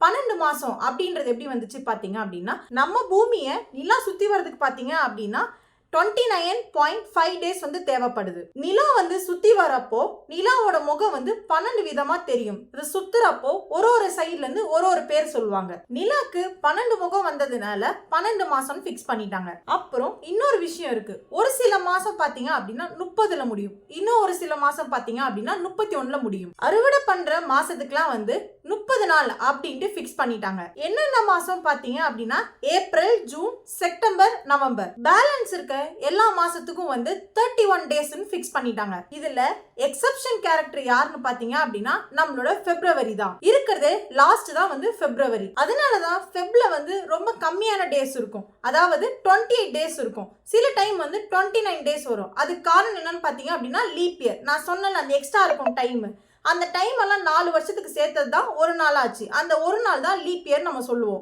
12 மாசம் அப்படின்றது எப்படி வந்துச்சு பாத்தீங்க அப்படின்னா, நம்ம பூமியை நிலா சுத்தி வர்றதுக்கு பாத்தீங்க அப்படின்னா 29.5 டேஸ் வந்து தேவைப்படுது. நிலா வந்து சுத்தி வரப்போ நிலாவோட முகம் வந்து 12 விதமா தெரியும். இது சுத்துறப்போ ஒரு சைட்ல இருந்து ஒரு பேர் சொல்லுவாங்க. நிலாக்கு 12 முகம் வந்ததுனால 12 மாசம் பிக்ஸ் பண்ணிட்டாங்க. அப்புறம் இன்னொரு விஷயம் இருக்கு. ஒரு சில மாசம் பாத்தீங்க அப்படின்னா 30ல முடியும். இன்னும் ஒரு சில மாசம் பாத்தீங்க அப்படின்னா 31ல முடியும். அறுவடை பண்ற மாசத்துக்குலாம் வந்து 30 நாள் அப்படின்ட்டு பிக்ஸ் பண்ணிட்டாங்க. என்னென்ன மாசம் பாத்தீங்க அப்படின்னா April, June, September, November. Balance இருக்க எல்லா மாசத்துக்கும் வந்து 31 டேஸ்னு ஃபிக்ஸ் பண்ணிட்டாங்க. இதுல எக்ஸெப்ஷன் கேரக்டர் யாருன்னு பாத்தீங்க அப்படின்னா நம்மளோட பிப்ரவரி தான். இருக்கிறது லாஸ்ட் தான் வந்து பிப்ரவரி. அதனால தான் ஃபெப்ல வந்து ரொம்ப கம்மியான டேஸ் இருக்கும். அதாவது 28 டேஸ் இருக்கும். சில டைம் வந்து 29 டேஸ் வரும். அதுக்கு காரணம் என்னன்னு பாத்தீங்க அப்படின்னா லீப் இயர். நான் சொன்னல அந்த எக்ஸ்ட்ரா இருக்கும் டைம். அந்த டைம் எல்லாம் 4 வருஷத்துக்கு சேர்த்தது தான் ஒரு நாள் ஆச்சு. அந்த ஒரு நாள் தான் லீப் இயர் நம்ம சொல்லுவோம்.